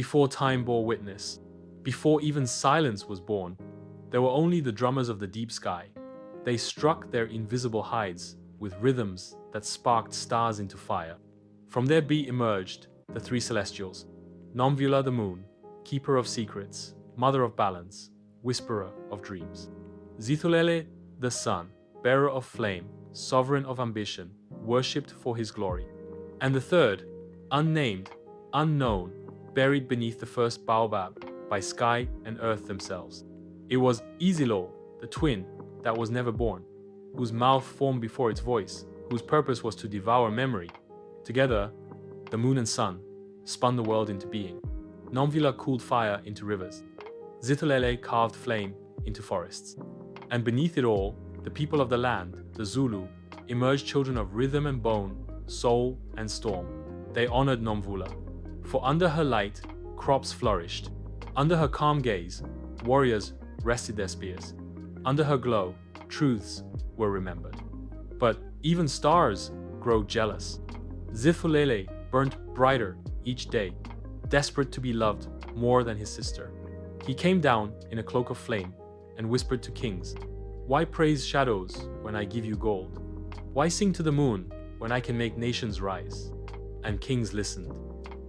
before time bore witness, before even silence was born, there were only the drummers of the deep sky. They struck their invisible hides with rhythms that sparked stars into fire. From their beat emerged the three celestials: Nomvula the moon, keeper of secrets, mother of balance, whisperer of dreams; Zithulele the sun, bearer of flame, sovereign of ambition, worshipped for his glory; and the third, unnamed, unknown, buried beneath the first baobab by sky and earth themselves. It was Izilo, the twin that was never born, whose mouth formed before its voice, whose purpose was to devour memory. Together, the moon and sun spun the world into being. Nomvula cooled fire into rivers. Zithulele carved flame into forests. And beneath it all, the people of the land, the Zulu, emerged children of rhythm and bone, soul and storm. They honored Nomvula, for under her light, crops flourished. Under her calm gaze, warriors rested their spears. Under her glow, truths were remembered. But even stars grow jealous. Zithulele burnt brighter each day, desperate to be loved more than his sister. He came down in a cloak of flame and whispered to kings, "Why praise shadows when I give you gold? Why sing to the moon when I can make nations rise?" And kings listened.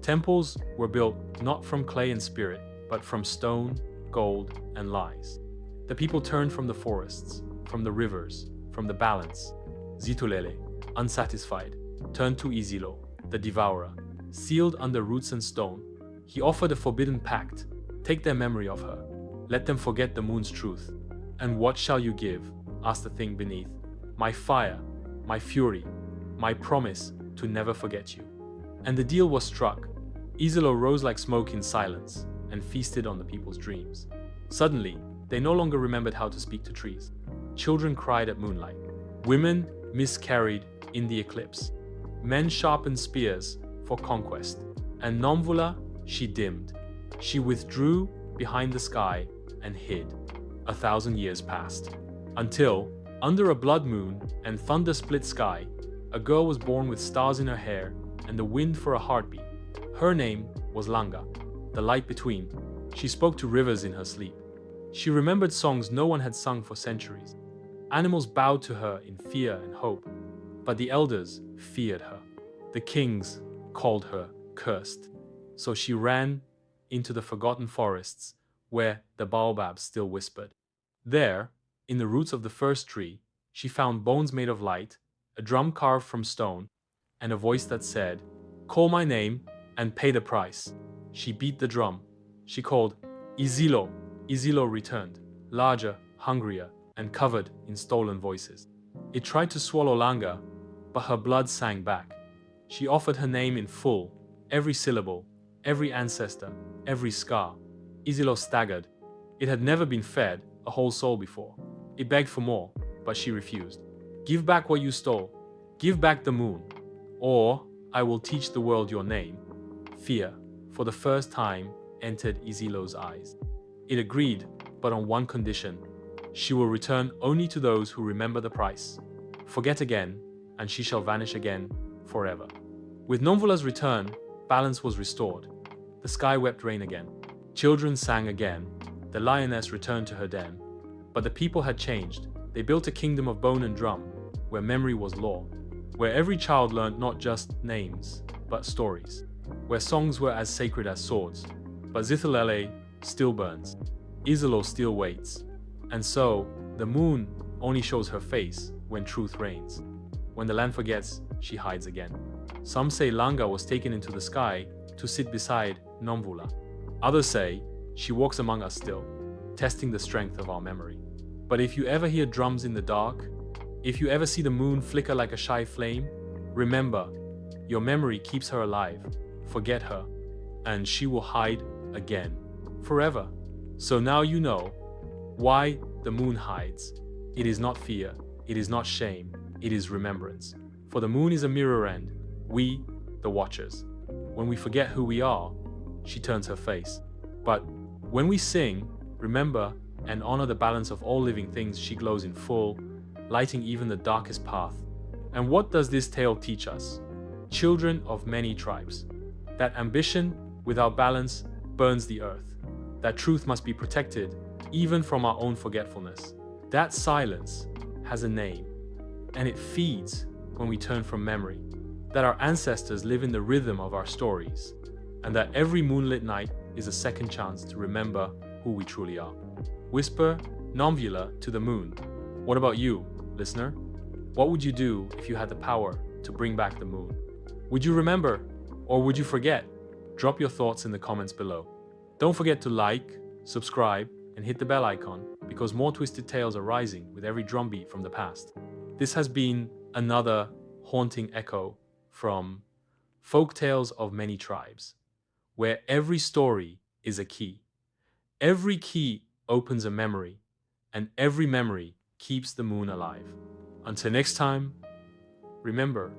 Temples were built not from clay and spirit, but from stone, gold, and lies. The people turned from the forests, from the rivers, from the balance. Zithulele, unsatisfied, turned to Izilo, the devourer, sealed under roots and stone. He offered a forbidden pact: take their memory of her, let them forget the moon's truth. "And what shall you give?" asked the thing beneath. "My fire, my fury, my promise to never forget you." And the deal was struck. Izilo rose like smoke in silence and feasted on the people's dreams. Suddenly, they no longer remembered how to speak to trees. Children cried at moonlight. Women miscarried in the eclipse. Men sharpened spears for conquest. And Nomvula, she dimmed. She withdrew behind the sky and hid. 1,000 years passed. Until, under a blood moon and thunder-split sky, a girl was born with stars in her hair and the wind for a heartbeat. Her name was Langa, the light between. She spoke to rivers in her sleep. She remembered songs no one had sung for centuries. Animals bowed to her in fear and hope, but the elders feared her. The kings called her cursed. So she ran into the forgotten forests where the baobabs still whispered. There, in the roots of the first tree, she found bones made of light, a drum carved from stone, and a voice that said, "Call my name and pay the price." She beat the drum. She called, "Izilo." Izilo returned, larger, hungrier, and covered in stolen voices. It tried to swallow Langa, but her blood sang back. She offered her name in full, every syllable, every ancestor, every scar. Izilo staggered. It had never been fed a whole soul before. It begged for more, but she refused. "Give back what you stole. Give back the moon. Or I will teach the world your name." Fear, for the first time, entered Izilo's eyes. It agreed, but on one condition. She will return only to those who remember the price. Forget again, and she shall vanish again forever. With Nomvula's return, balance was restored. The sky wept rain again. Children sang again. The lioness returned to her den. But the people had changed. They built a kingdom of bone and drum, where memory was law, where every child learned not just names, but stories, where songs were as sacred as swords. But Zithulele still burns. Izilo still waits. And so, the moon only shows her face when truth reigns. When the land forgets, she hides again. Some say Langa was taken into the sky to sit beside Nomvula. Others say she walks among us still, testing the strength of our memory. But if you ever hear drums in the dark, if you ever see the moon flicker like a shy flame, remember, your memory keeps her alive. Forget her, and she will hide again, forever. So now you know why the moon hides. It is not fear, it is not shame, it is remembrance. For the moon is a mirror and we, the watchers. When we forget who we are, she turns her face. But when we sing, remember and honor the balance of all living things, she glows in full, lighting even the darkest path. And what does this tale teach us? Children of many tribes. That ambition without balance burns the earth. That truth must be protected, even from our own forgetfulness. That silence has a name, and it feeds when we turn from memory. That our ancestors live in the rhythm of our stories, and that every moonlit night is a second chance to remember who we truly are. Whisper Nomvula to the moon. What about you, listener? What would you do if you had the power to bring back the moon? Would you remember, or would you forget? Drop your thoughts in the comments below. Don't forget to like, subscribe, and hit the bell icon, because more twisted tales are rising with every drumbeat from the past. This has been another haunting echo from Folktales of Many Tribes, where every story is a key. Every key opens a memory, and every memory keeps the moon alive. Until next time, remember,